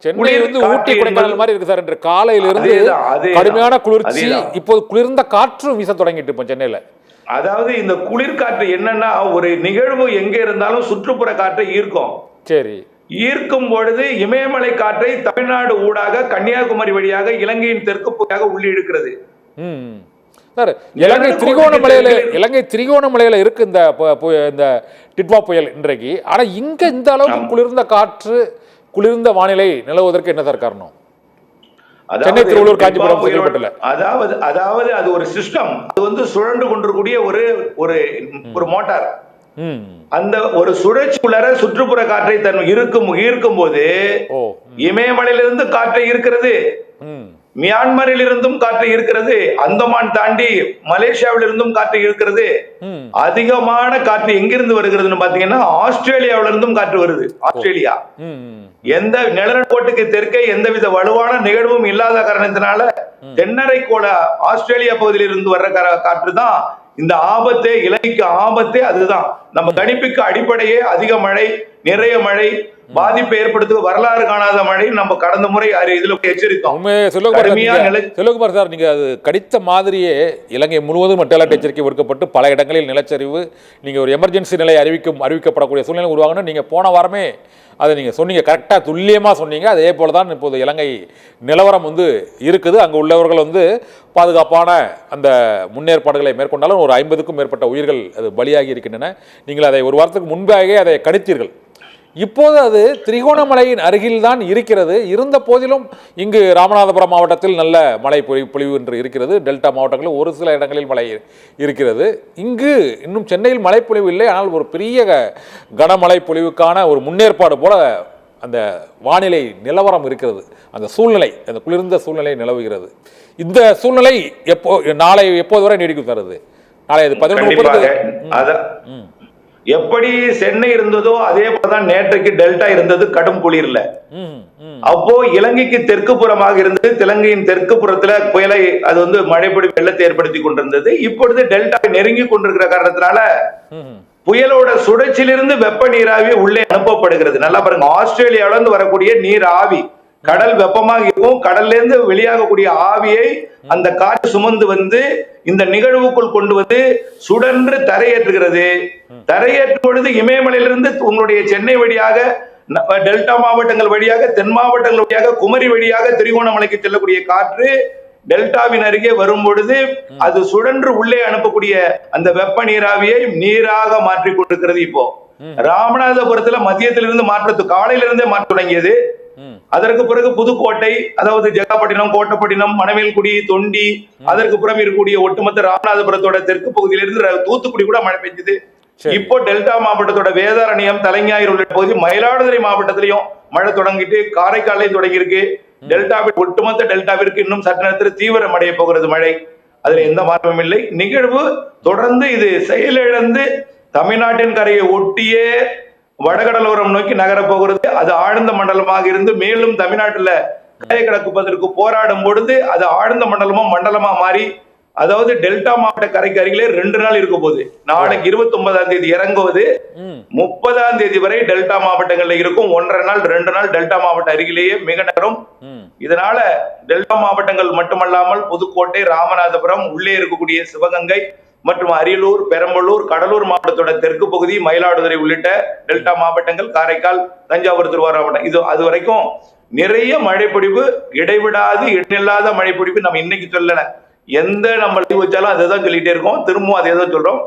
சென்னை வந்து ஊட்டி கொடைக்கானல் மாதிரி இருக்கு சார். என்று காலையிலிருந்து கடுமையான குளிர்ச்சி, இப்போது குளிர்ந்த காற்றும் வீச தொடங்கிட்டு இப்போ சென்னையில. அதாவது இந்த குளிர்காற்று என்னன்னா, ஒரு நிகழ்வு எங்க இருந்தாலும் சுற்றுப்புற காற்றை ஈர்க்கும். சரி. ஈர்க்கும் பொழுது இமயமலை காற்றை தமிழ்நாடு ஊடாக கன்னியாகுமரி வழியாக இலங்கையின் தெற்கு பகுதியாக உள்ளிழுக்கிறது. சார், இலங்கை திரிகோணமலையில இருக்கு இந்த டிட்வா புயல் இன்றைக்கு. ஆனா இங்க இந்த அளவுக்கு குளிர்ந்த காற்று, குளிர்ந்த வானிலை நிலவுவதற்கு என்ன சார் காரணம்? சென்னை, திருவள்ளூர், காஞ்சிபுரம் செங்கல்பட்டுல அதாவது அது ஒரு சிஸ்டம். அது வந்து சுழன்று கொண்டிருக்கூடிய ஒரு மோட்டார். அந்த ஒரு சுழற்சிக்குள்ளார சுற்றுப்புற காற்றை ஈர்க்கும் போது இமயமலையிலிருந்து காற்றை ஈர்க்கிறது, மியான்மரில் இருந்தும் காற்று இருக்கிறது, அந்தமான் தாண்டி மலேசியாவில் இருந்தும் காற்று இருக்கிறது. அதிகமான காற்று எங்கிருந்து வருகிறதுன்னு பாத்தீங்கன்னா ஆஸ்திரேலியாவில இருந்தும் காற்று வருது. ஆஸ்திரேலியா எந்த நிலநடுக்கோட்டுக்கு தெற்கே எந்தவித வலுவான நிகழ்வும் இல்லாத காரணத்தினால தென்னரைக்கோள ஆஸ்திரேலியா பகுதியில் இருந்து வர்ற காற்று தான் இந்த ஆபத்தே, இலங்கைக்கு ஆபத்தே அதுதான். நம்ம கணிப்புக்கு அடிப்படையே அதிக மழை, நிறைய மழை, பாதிப்பை ஏற்படுத்த வரலாறு காணாத மழை நம்ம கடந்த முறை இதுல எச்சரித்தோம். செல்வகுமார் சார், நீங்க அது கடித்த மாதிரியே இலங்கை முழுவதும் ரெட் அலர்ட் எச்சரிக்கை விடுக்கப்பட்டு பல இடங்களில் நிலச்சரிவு, நீங்க ஒரு எமர்ஜென்சி நிலை அறிவிக்கப்படக்கூடிய சூழ்நிலை உருவாகணும். நீங்க போன வாரமே அதை நீங்க சொன்னீங்க, கரெக்டாக துல்லியமாக சொன்னீங்க. அதே போல தான் இப்போது இலங்கை நிலவரம் வந்து இருக்குது. அங்கே உள்ளவர்கள் வந்து பாதுகாப்பான அந்த முன்னேற்பாடுகளை மேற்கொண்டாலும் ஒரு 50க்கும் மேற்பட்ட உயிர்கள் அது பலியாகி இருக்கின்றன. நீங்கள் அதை ஒரு வாரத்துக்கு முன்பாகவே அதை கணித்தீர்கள். இப்போது அது திரிகோணமலையின் அருகில் தான் இருக்கிறது. இருந்த போதிலும் இங்கு ராமநாதபுரம் மாவட்டத்தில் நல்ல மழை பொழிவு என்று இருக்கிறது. டெல்டா மாவட்டங்களில் ஒரு சில இடங்களில் மழை இருக்கிறது. இங்கு இன்னும் சென்னையில் மழை பொழிவு இல்லை. ஆனால் ஒரு பெரிய கனமழை பொழிவுக்கான ஒரு முன்னேற்பாடு போல அந்த வானிலை நிலவரம் இருக்கிறது. அந்த சூழ்நிலை, அந்த குளிர்ந்த சூழ்நிலை நிலவுகிறது. இந்த சூழ்நிலை நாளை எப்போது வரை நீடிக்கும் தருது? நாளை 11:30 எப்படி சென்னை இருந்ததோ அதே போலதான் நேற்றைக்கு டெல்டா இருந்தது, கடும் குளிர்ல. அப்போ இலங்கைக்கு தெற்கு புறமாக இருந்தது, இலங்கையின் தெற்கு புறத்துல புயலை அது வந்து மழைப்பொழி வெள்ளத்தை ஏற்படுத்தி கொண்டிருந்தது. இப்பொழுது டெல்டா நெருங்கி கொண்டிருக்கிற காரணத்தினால புயலோட சுழற்சியிலிருந்து வெப்ப நீராவி உள்ளே அனுப்பப்படுகிறது. நல்லா பாருங்க, ஆஸ்திரேலியாவில இருந்து வரக்கூடிய நீர் ஆவி கடல் வெப்பமாக இருக்கும். கடல்ல இருந்து வெளியாகக்கூடிய ஆவியை அந்த காற்று சுமந்து வந்து இந்த நிகழ்வுக்குள் கொண்டு வந்து சுடன்று தரையேற்றுகிறது. தரையேற்றும் பொழுது இமயமலையிலிருந்து உங்களுடைய சென்னை வழியாக, டெல்டா மாவட்டங்கள் வழியாக, தென் மாவட்டங்கள் வழியாக, குமரி வழியாக திரிகோணமலைக்கு செல்லக்கூடிய காற்று டெல்டாவின் அருகே வரும் பொழுது அது சுழன்று உள்ளே அனுப்பக்கூடிய அந்த வெப்ப நீராவியை நீராக மாற்றி கொண்டிருக்கிறது. இப்போ ராமநாதபுரத்துல மதியத்திலிருந்து மாற்றத்து காலையிலிருந்தே மாற்ற தொடங்கியது. அதற்கு பிறகு புதுக்கோட்டை, அதாவது ஜெகாப்பட்டினம், கோட்டப்பட்டினம், மணமேல்குடி, தொண்டி, அதற்கு புறம் இருக்கக்கூடிய ஒட்டுமொத்த ராமநாதபுரத்தோட தெற்கு பகுதியிலிருந்து தூத்துக்குடி கூட மழை பெஞ்சது. இப்போ டெல்டா மாவட்டத்தோட வேதாரண்யம், தலைஞாயிறு உள்ளிட்ட பகுதி, மயிலாடுதுறை மாவட்டத்திலையும் மழை தொடங்கிட்டு, காரைக்காலையும் தொடங்கி இருக்கு. டெல்டாவில் ஒட்டுமொத்த டெல்டாவிற்கு இன்னும் சற்று நேரத்தில் தீவிரம் அடைய போகிறது மழை. அதுல எந்த மாற்றமும் இல்லை. நிகழ்வு தொடர்ந்து இது செயலிழந்து தமிழ்நாட்டின் கரையை ஒட்டியே வடகடலோரம் நோக்கி நகர போகிறது. அது ஆழ்ந்த மண்டலமாக இருந்து மேலும் தமிழ்நாட்டுல கரையை கடக்குவதற்கு போராடும் பொழுது அது ஆழ்ந்த மண்டலமா மாறி, அதாவது டெல்டா மாவட்ட கரைக்கு அருகிலே 2 நாள் இருக்க போகுது. நாளைக்கு 29ஆம் தேதி இறங்குவது, 30ஆம் தேதி வரை டெல்டா மாவட்டங்கள்ல இருக்கும். 1.5 நாள் 2 நாள் டெல்டா மாவட்ட அருகிலேயே மிக நேரம். இதனால டெல்டா மாவட்டங்கள் மட்டுமல்லாமல் புதுக்கோட்டை, ராமநாதபுரம், உள்ளே இருக்கக்கூடிய சிவகங்கை மற்றும் அரியலூர், பெரம்பலூர், கடலூர் மாவட்டத்தோட தெற்கு பகுதி, மயிலாடுதுறை உள்ளிட்ட டெல்டா மாவட்டங்கள், காரைக்கால், தஞ்சாவூர், திருவாரூர் மாவட்டம், இது அது வரைக்கும் நிறைய மழைப்பொழிவு, இடைவிடாது இடையில்லாத மழைப்பொழிவு. நம்ம இன்னைக்கு சொல்லல, எந்த நம்ம வச்சாலும் அதை தான் சொல்லிட்டே இருக்கோம், திரும்பவும் அதே தான் சொல்றோம்.